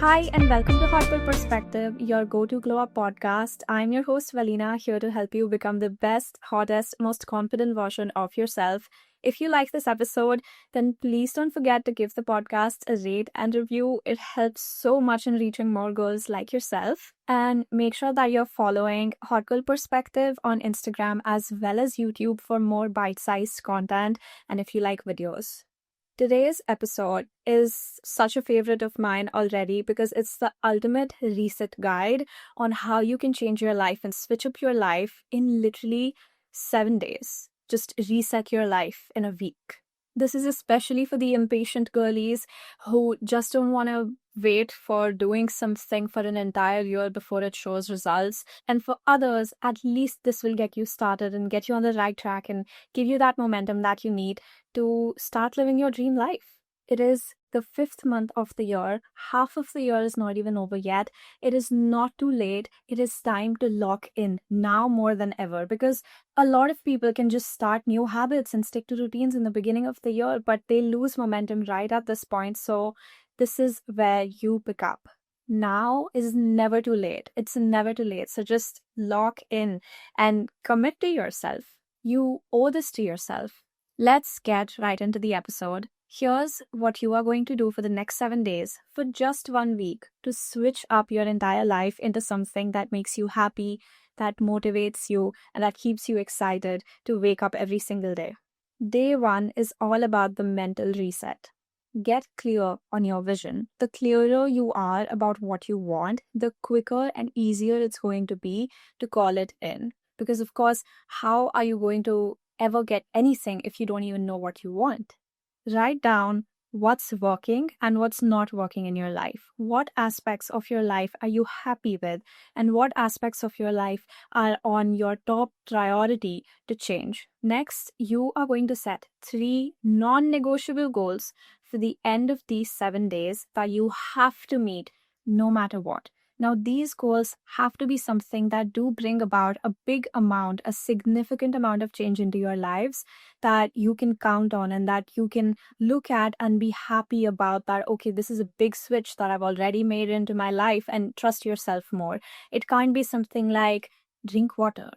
Hi, and welcome to Heartful Perspective, your go to glow up podcast. I'm your host, Valina, here to help you become the best, hottest, most confident version of yourself. If you like this episode, then please don't forget to give the podcast a rate and review. It helps so much in reaching more girls like yourself. And make sure that you're following Heartful Perspective on Instagram as well as YouTube for more bite sized content. And if you like videos. Today's episode is such a favorite of mine already because it's the ultimate reset guide on how you can change your life and switch up your life in literally 7 days. Just reset your life in a week. This is especially for the impatient girlies who just don't want to wait for doing something for an entire year before it shows results. And for others, at least this will get you started and get you on the right track and give you that momentum that you need to start living your dream life. It is the fifth month of the year. Half of the year is not even over yet. It is not too late. It is time to lock in now more than ever because a lot of people can just start new habits and stick to routines in the beginning of the year, but they lose momentum right at this point. So, this is where you pick up. Now is never too late. It's never too late. So, just lock in and commit to yourself. You owe this to yourself. Let's get right into the episode. Here's what you are going to do for the next 7 days for just 1 week to switch up your entire life into something that makes you happy, that motivates you, and that keeps you excited to wake up every single day. Day one is all about the mental reset. Get clear on your vision. The clearer you are about what you want, the quicker and easier it's going to be to call it in. Because, of course, how are you going to ever get anything if you don't even know what you want? Write down what's working and what's not working in your life. What aspects of your life are you happy with, and what aspects of your life are on your top priority to change? Next, you are going to set 3 non negotiable goals for the end of these 7 days that you have to meet no matter what. Now, these goals have to be something that do bring about a big amount, a significant amount of change into your lives that you can count on and that you can look at and be happy about that. Okay, this is a big switch that I've already made into my life, and trust yourself more. It can't be something like drink water.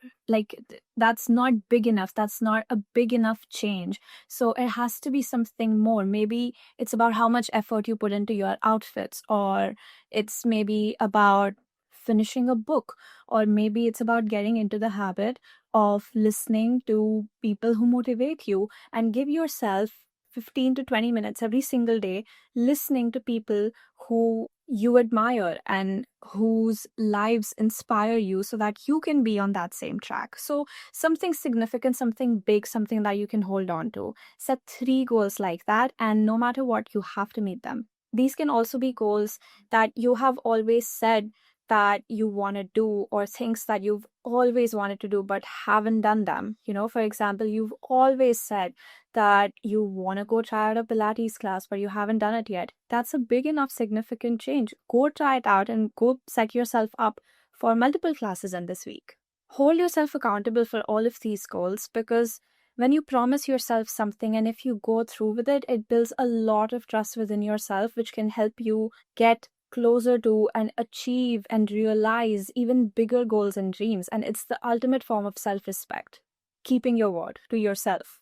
That's not big enough. That's not a big enough change. So it has to be something more. Maybe it's about how much effort you put into your outfits, or it's maybe about finishing a book, or maybe it's about getting into the habit of listening to people who motivate you, and give yourself 15 to 20 minutes every single day listening to people who you admire and whose lives inspire you so that you can be on that same track. So, something significant, something big, something that you can hold on to. Set 3 goals like that, and no matter what, you have to meet them. These can also be goals that you have always said that you want to do, or things that you've always wanted to do but haven't done them. For example, you've always said that you want to go try out a Pilates class, but you haven't done it yet. That's a big enough significant change. Go try it out and go set yourself up for multiple classes in this week. Hold yourself accountable for all of these goals, because when you promise yourself something and if you go through with it, it builds a lot of trust within yourself, which can help you get closer to and achieve and realize even bigger goals and dreams. And it's the ultimate form of self-respect, keeping your word to yourself.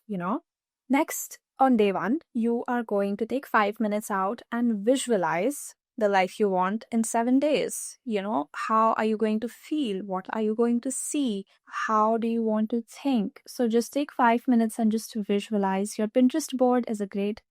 Next, on day one, you are going to take 5 minutes out and visualize the life you want in 7 days. How are you going to feel? What are you going to see? How do you want to think? So just take 5 minutes and just visualize. Your Pinterest board is a great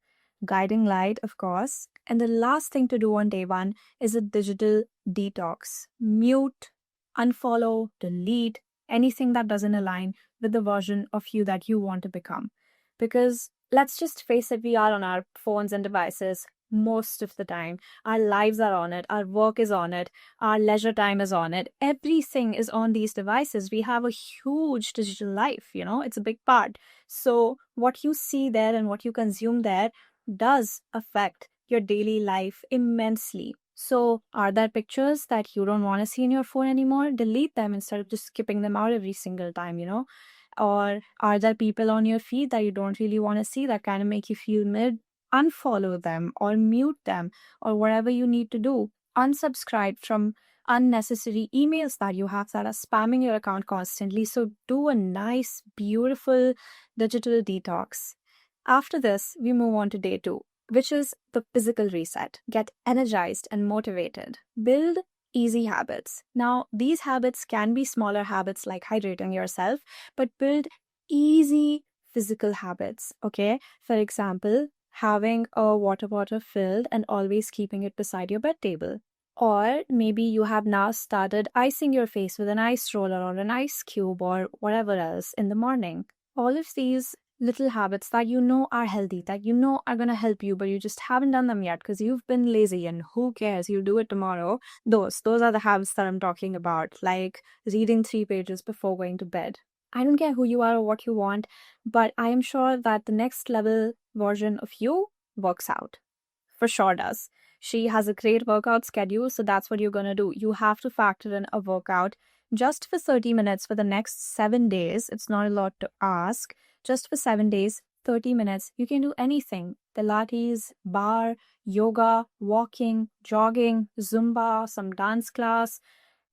guiding light, of course. And the last thing to do on day one is a digital detox. Mute, unfollow, delete anything that doesn't align with the version of you that you want to become. Because let's just face it, we are on our phones and devices most of the time. Our lives are on it, our work is on it, our leisure time is on it. Everything is on these devices. We have a huge digital life, it's a big part. So what you see there and what you consume there does affect your daily life immensely. So, are there pictures that you don't want to see in your phone anymore? Delete them instead of just skipping them out every single time. Or are there people on your feed that you don't really want to see that kind of make you feel mid? Unfollow them or mute them or whatever you need to do. unsubscribe from unnecessary emails that you have that are spamming your account constantly. So do a nice, beautiful digital detox. After this, we move on to day 2, which is the physical reset. Get energized and motivated. Build easy habits. Now, these habits can be smaller habits like hydrating yourself, but build easy physical habits, okay? For example, having a water bottle filled and always keeping it beside your bed table. Or maybe you have now started icing your face with an ice roller or an ice cube or whatever else in the morning. All of these little habits that you know are healthy, that you know are going to help you, but you just haven't done them yet because you've been lazy, and who cares? You'll do it tomorrow. Those are the habits that I'm talking about, like reading 3 pages before going to bed. I don't care who you are or what you want, but I am sure that the next level version of you works out. For sure does. She has a great workout schedule, so that's what you're going to do. You have to factor in a workout just for 30 minutes for the next 7 days. It's not a lot to ask. Just for 7 days, 30 minutes, you can do anything. Pilates, bar, yoga, walking, jogging, Zumba, some dance class,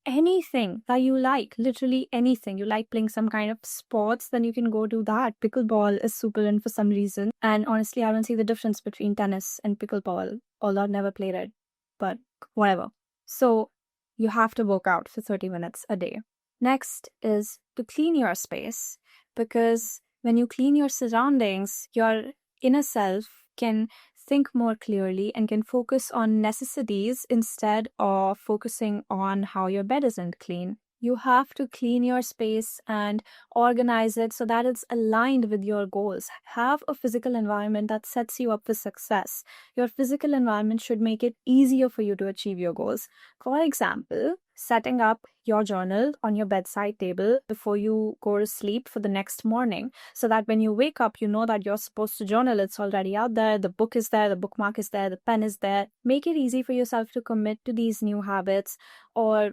anything that you like, literally anything. You like playing some kind of sports, then you can go do that. Pickleball is super in for some reason. And honestly, I don't see the difference between tennis and pickleball, although I've never played it, but whatever. So you have to work out for 30 minutes a day. Next is to clean your space, because when you clean your surroundings, your inner self can think more clearly and can focus on necessities instead of focusing on how your bed isn't clean. You have to clean your space and organize it so that it's aligned with your goals. Have a physical environment that sets you up for success. Your physical environment should make it easier for you to achieve your goals. For example, setting up your journal on your bedside table before you go to sleep for the next morning, so that when you wake up, you know that you're supposed to journal. It's already out there. The book is there. The bookmark is there. The pen is there. Make it easy for yourself to commit to these new habits. Or,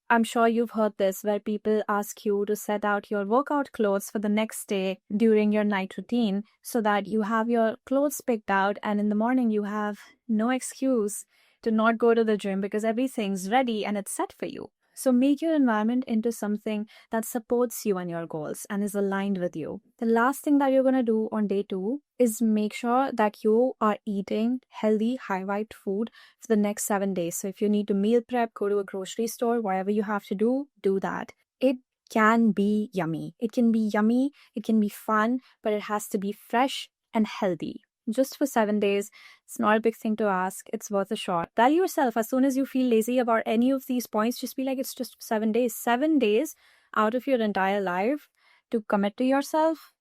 I'm sure you've heard this, where people ask you to set out your workout clothes for the next day during your night routine so that you have your clothes picked out, and in the morning you have no excuse to not go to the gym because everything's ready and it's set for you. So make your environment into something that supports you and your goals and is aligned with you. The last thing that you're going to do on day 2 is make sure that you are eating healthy, high-vibed food for the next 7 days. So if you need to meal prep, go to a grocery store, whatever you have to do that. It can be yummy. It can be fun, but it has to be fresh and healthy. Just for 7 days, it's not a big thing to ask. It's worth a shot. Tell yourself as soon as you feel lazy about any of these points, just be like, it's just 7 days. 7 days out of your entire life to commit to yourself,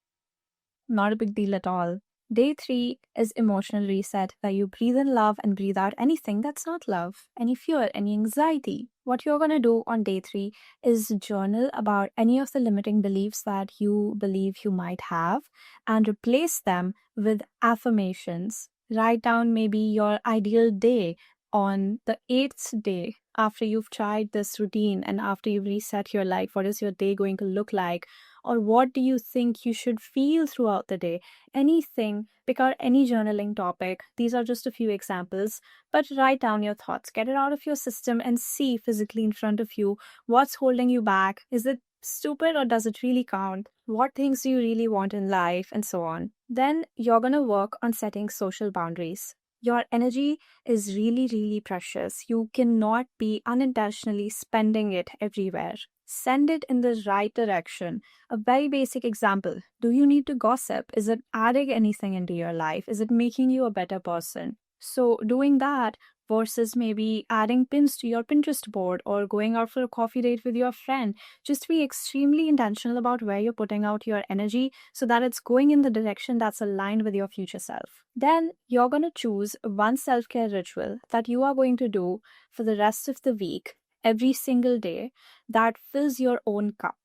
not a big deal at all. Day 3 is emotional reset, where you breathe in love and breathe out anything that's not love, any fear, any anxiety. What you're going to do on day 3 is journal about any of the limiting beliefs that you believe you might have and replace them with affirmations. Write down maybe your ideal day on the 8th day after you've tried this routine and after you've reset your life. What is your day going to look like? Or what do you think you should feel throughout the day? Anything, pick out any journaling topic. These are just a few examples, but write down your thoughts. Get it out of your system and see physically in front of you what's holding you back. Is it stupid or does it really count? What things do you really want in life, and so on. Then you're going to work on setting social boundaries. Your energy is really, really precious. You cannot be unintentionally spending it everywhere. Send it in the right direction. A very basic example. Do you need to gossip? Is it adding anything into your life? Is it making you a better person? So doing that versus maybe adding pins to your Pinterest board or going out for a coffee date with your friend. Just be extremely intentional about where you're putting out your energy so that it's going in the direction that's aligned with your future self. Then you're going to choose one self-care ritual that you are going to do for the rest of the week, every single day, that fills your own cup.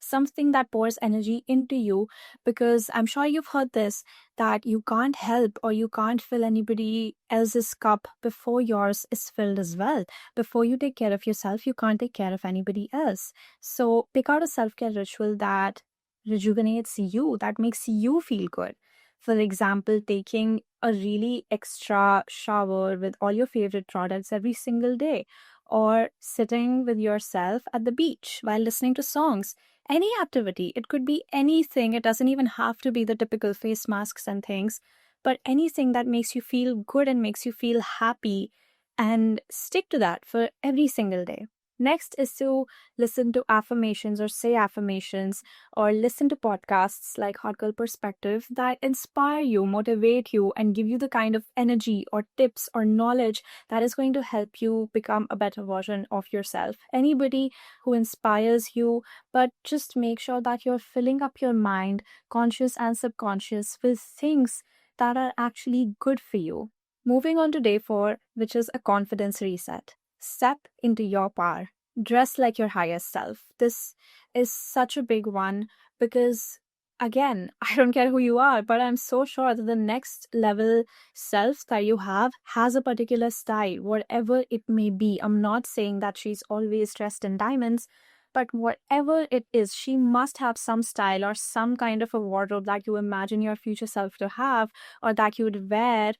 Something that pours energy into you, because I'm sure you've heard this, that you can't help or you can't fill anybody else's cup before yours is filled as well. Before you take care of yourself, you can't take care of anybody else. So pick out a self-care ritual that rejuvenates you, that makes you feel good. For example, taking a really extra shower with all your favorite products every single day, or sitting with yourself at the beach while listening to songs. Any activity, it could be anything. It doesn't even have to be the typical face masks and things, but anything that makes you feel good and makes you feel happy, and stick to that for every single day. Next is to listen to affirmations or say affirmations, or listen to podcasts like Hot Girl Perspective that inspire you, motivate you, and give you the kind of energy or tips or knowledge that is going to help you become a better version of yourself. Anybody who inspires you, but just make sure that you're filling up your mind, conscious and subconscious, with things that are actually good for you. Moving on to day 4, which is a confidence reset. Step into your power. Dress like your highest self. This is such a big one because, again, I don't care who you are, but I'm so sure that the next level self that you have has a particular style, whatever it may be. I'm not saying that she's always dressed in diamonds, but whatever it is, she must have some style or some kind of a wardrobe that you imagine your future self to have, or that you would wear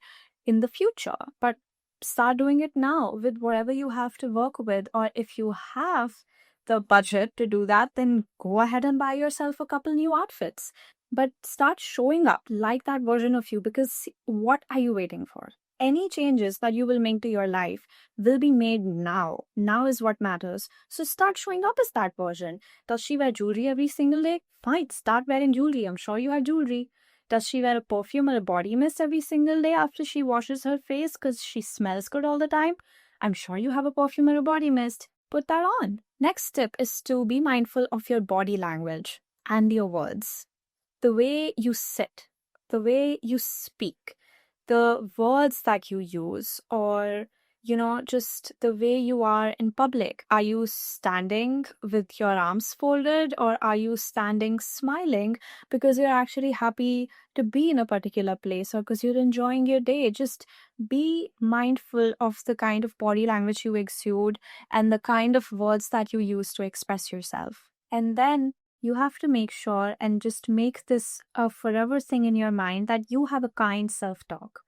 in the future. But start doing it now with whatever you have to work with. Or if you have the budget to do that, then go ahead and buy yourself a couple new outfits. But start showing up like that version of you, because what are you waiting for? Any changes that you will make to your life will be made now. Now is what matters. So start showing up as that version. Does she wear jewelry every single day? Fine, start wearing jewelry. I'm sure you have jewelry. Does she wear a perfume or a body mist every single day after she washes her face because she smells good all the time? I'm sure you have a perfume or a body mist. Put that on. Next tip is to be mindful of your body language and your words. The way you sit, the way you speak, the words that you use, or just the way you are in public. Are you standing with your arms folded, or are you standing smiling because you're actually happy to be in a particular place, or because you're enjoying your day? Just be mindful of the kind of body language you exude and the kind of words that you use to express yourself. And then you have to make sure and just make this a forever thing in your mind that you have a kind self-talk.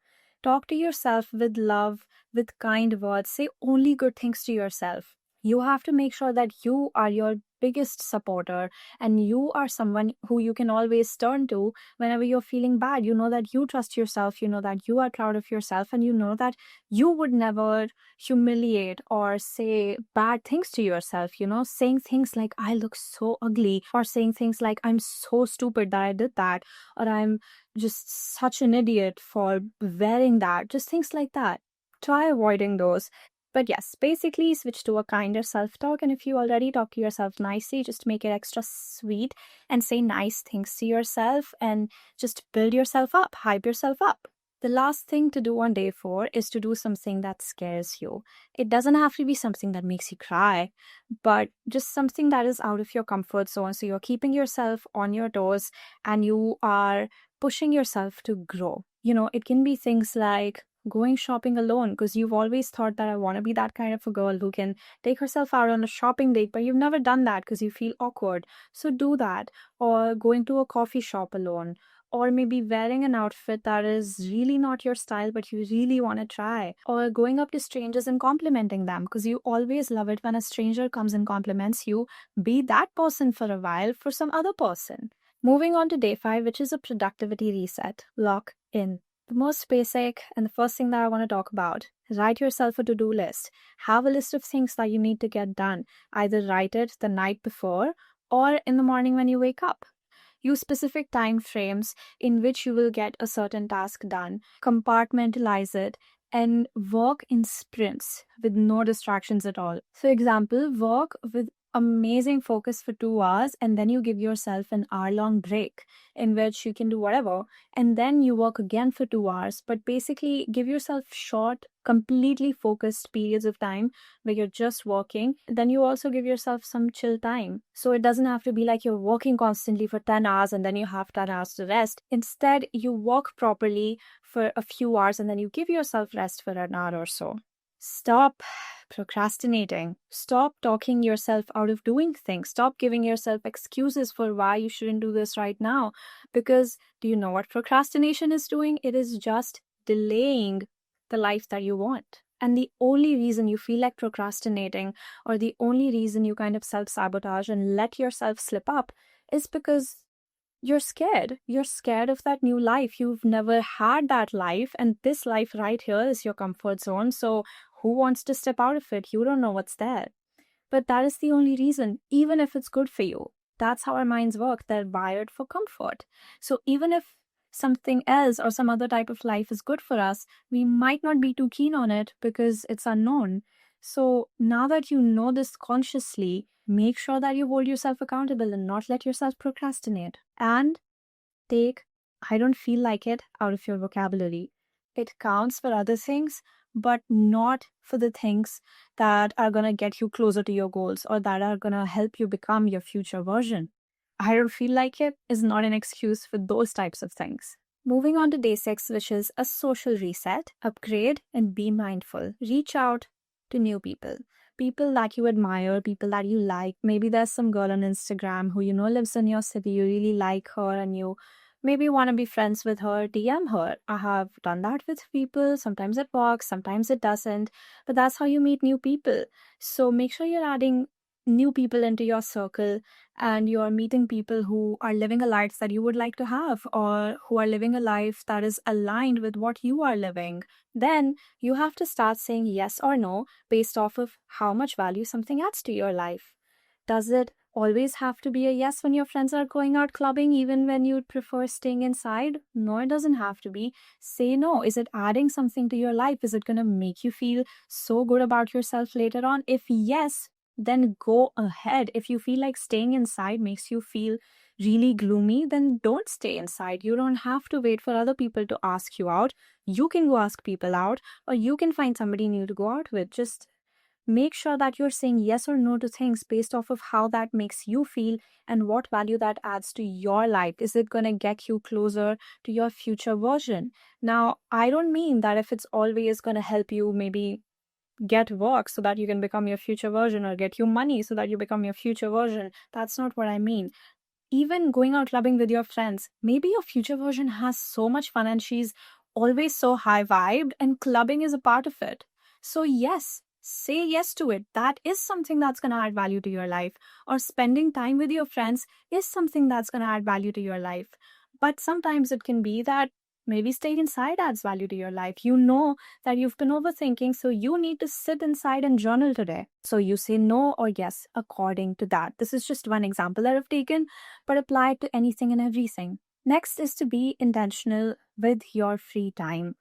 Talk to yourself with love, with kind words. Say only good things to yourself. You have to make sure that you are your biggest supporter and you are someone who you can always turn to whenever you're feeling bad. You know that you trust yourself, you know that you are proud of yourself, and you know that you would never humiliate or say bad things to yourself. Saying things like, I look so ugly, or saying things like, I'm so stupid that I did that, or I'm just such an idiot for wearing that. Just things like that. Try avoiding those. But yes, basically switch to a kinder self-talk. And if you already talk to yourself nicely, just make it extra sweet and say nice things to yourself and just build yourself up, hype yourself up. The last thing to do on day 4 is to do something that scares you. It doesn't have to be something that makes you cry, but just something that is out of your comfort zone. So you're keeping yourself on your toes and you are pushing yourself to grow. It can be things like going shopping alone, because you've always thought that I want to be that kind of a girl who can take herself out on a shopping date, but you've never done that because you feel awkward. So do that. Or going to a coffee shop alone, or maybe wearing an outfit that is really not your style but you really want to try, or going up to strangers and complimenting them because you always love it when a stranger comes and compliments you. Be that person for a while for some other person. Moving on to day 5, which is a productivity reset. Lock in. The most basic and the first thing that I want to talk about: write yourself a to-do list. Have a list of things that you need to get done. Either write it the night before or in the morning when you wake up. Use specific time frames in which you will get a certain task done. Compartmentalize it and work in sprints with no distractions at all. For example, work with amazing focus for 2 hours, and then you give yourself an hour-long break in which you can do whatever, and then you work again for 2 hours. But basically give yourself short, completely focused periods of time where you're just working. Then you also give yourself some chill time, so it doesn't have to be like you're working constantly for 10 hours and then you have 10 hours to rest. Instead, you work properly for a few hours and then you give yourself rest for an hour or so. Stop procrastinating. Stop talking yourself out of doing things. Stop giving yourself excuses for why you shouldn't do this right now. Because do you know what procrastination is doing? It is just delaying the life that you want. And the only reason you feel like procrastinating, or the only reason you kind of self-sabotage and let yourself slip up, is because you're scared. You're scared of that new life. You've never had that life, and this life right here is your comfort zone. So who wants to step out of it? You don't know what's there. But that is the only reason, even if it's good for you. That's how our minds work. They're wired for comfort. So even if something else or some other type of life is good for us, we might not be too keen on it because it's unknown. So now that you know this consciously, make sure that you hold yourself accountable and not let yourself procrastinate. And take "I don't feel like it" out of your vocabulary. It counts for other things, but not for the things that are going to get you closer to your goals or that are going to help you become your future version. "I don't feel like it" is not an excuse for those types of things. Moving on to day 6, which is a social reset, upgrade, and be mindful. Reach out to new people. People that you admire, people that you like. Maybe there's some girl on Instagram who you know lives in your city, you really like her, and you maybe want to be friends with her, DM her. I have done that with people. Sometimes it works, sometimes it doesn't, but that's how you meet new people. So make sure you're adding new people into your circle and you're meeting people who are living a life that you would like to have, or who are living a life that is aligned with what you are living. Then you have to start saying yes or no based off of how much value something adds to your life. Does it always have to be a yes when your friends are going out clubbing, even when you'd prefer staying inside? No, it doesn't have to be. Say no. Is it adding something to your life? Is it going to make you feel so good about yourself later on? If yes, then go ahead. If you feel like staying inside makes you feel really gloomy, then don't stay inside. You don't have to wait for other people to ask you out. You can go ask people out, or you can find somebody new to go out with. Just make sure that you're saying yes or no to things based off of how that makes you feel and what value that adds to your life. Is it going to get you closer to your future version? Now, I don't mean that if it's always going to help you maybe get work so that you can become your future version, or get you money so that you become your future version. That's not what I mean. Even going out clubbing with your friends, maybe your future version has so much fun and she's always so high vibed, and clubbing is a part of it. So, yes, say yes to it. That is something that's going to add value to your life. Or spending time with your friends is something that's going to add value to your life. But sometimes it can be that maybe staying inside adds value to your life. You know that you've been overthinking, so you need to sit inside and journal today. So you say no or yes according to that. This is just one example that I've taken, but apply it to anything and everything. Next is to be intentional with your free time.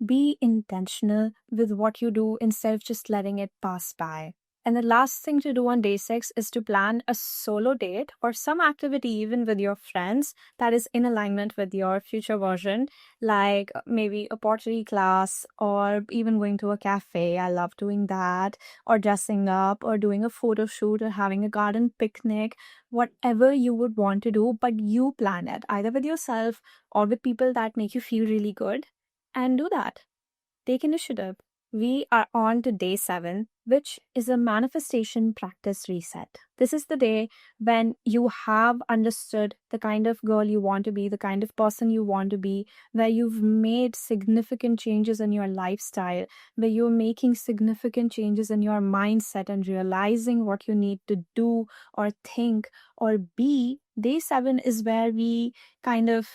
Be intentional with what you do instead of just letting it pass by. And the last thing to do on day 6 is to plan a solo date or some activity, even with your friends, that is in alignment with your future version, like maybe a pottery class or even going to a cafe. I love doing that, or dressing up, or doing a photo shoot, or having a garden picnic, whatever you would want to do, but you plan it either with yourself or with people that make you feel really good, and do that. Take initiative. We are on to day 7, which is a manifestation practice reset. This is the day when you have understood the kind of girl you want to be, the kind of person you want to be, where you've made significant changes in your lifestyle, where you're making significant changes in your mindset and realizing what you need to do or think or be. Day 7 is where we kind of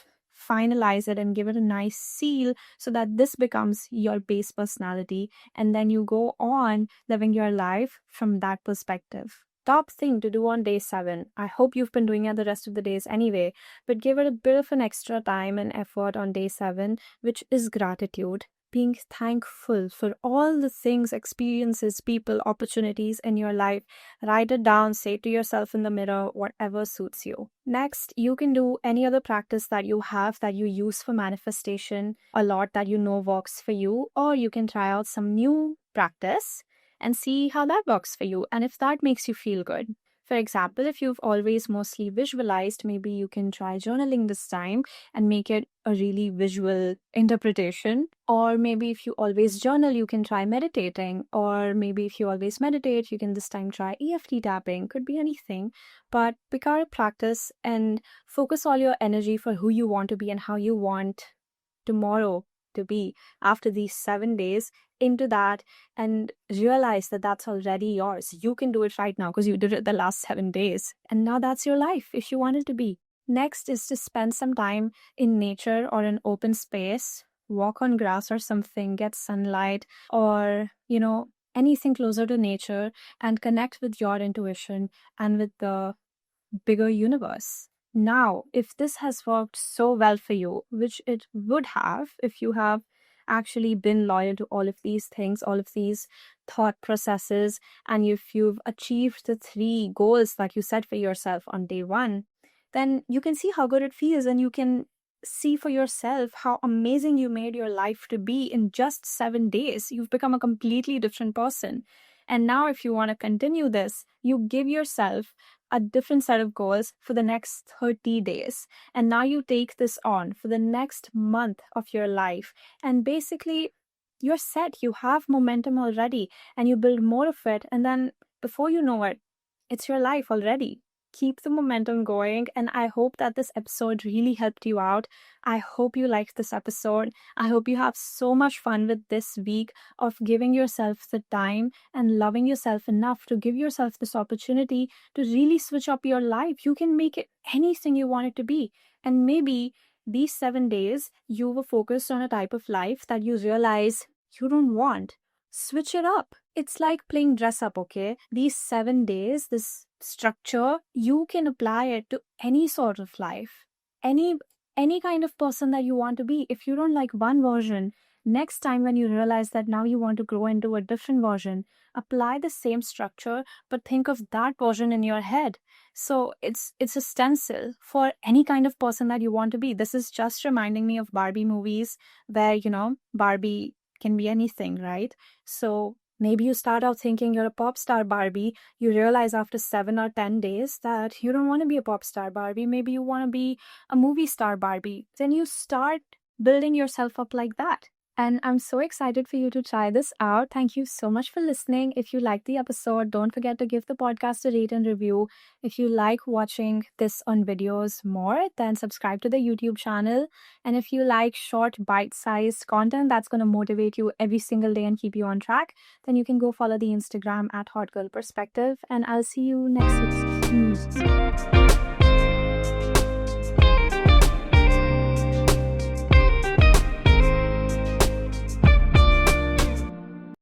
finalize it and give it a nice seal so that this becomes your base personality, and then you go on living your life from that perspective. Top thing to do on day 7. I hope you've been doing it the rest of the days anyway, but give it a bit of an extra time and effort on day 7, which is gratitude. Being thankful for all the things, experiences, people, opportunities in your life. Write it down, say it to yourself in the mirror, whatever suits you. Next, you can do any other practice that you have that you use for manifestation a lot that you know works for you, or you can try out some new practice and see how that works for you and if that makes you feel good. For example, if you've always mostly visualized, maybe you can try journaling this time and make it a really visual interpretation. Or maybe if you always journal, you can try meditating. Or maybe if you always meditate, you can this time try EFT tapping. Could be anything. But pick out a practice and focus all your energy for who you want to be and how you want tomorrow to be after these 7 days into that and realize that that's already yours. You can do it right now because you did it the last 7 days. And now that's your life if you want it to be. Next is to spend some time in nature or an open space, walk on grass or something, get sunlight, or, anything closer to nature and connect with your intuition and with the bigger universe. Now, if this has worked so well for you, which it would have if you have actually been loyal to all of these things, all of these thought processes, and if you've achieved the 3 goals that you set for yourself on day one, then you can see how good it feels and you can see for yourself how amazing you made your life to be in just 7 days. You've become a completely different person. And now, if you want to continue this, you give yourself a different set of goals for the next 30 days. And now you take this on for the next month of your life. And basically, you're set. You have momentum already and you build more of it. And then before you know it, it's your life already. Keep the momentum going. And I hope that this episode really helped you out. I hope you liked this episode. I hope you have so much fun with this week of giving yourself the time and loving yourself enough to give yourself this opportunity to really switch up your life. You can make it anything you want it to be. And maybe these 7 days, you were focused on a type of life that you realize you don't want. Switch it up. It's like playing dress up, okay? These 7 days, this structure, you can apply it to any sort of life, any kind of person that you want to be. If you don't like one version, next time when you realize that now you want to grow into a different version, apply the same structure, but think of that version in your head. So it's a stencil for any kind of person that you want to be. This is just reminding me of Barbie movies where, Barbie can be anything, right? So maybe you start out thinking you're a pop star Barbie. You realize after 7 or 10 days that you don't want to be a pop star Barbie. Maybe you want to be a movie star Barbie. Then you start building yourself up like that. And I'm so excited for you to try this out. Thank you so much for listening. If you liked the episode, don't forget to give the podcast a rate and review. If you like watching this on videos more, then subscribe to the YouTube channel. And if you like short, bite-sized content that's going to motivate you every single day and keep you on track, then you can go follow the Instagram at Hot Girl Perspective. And I'll see you next week.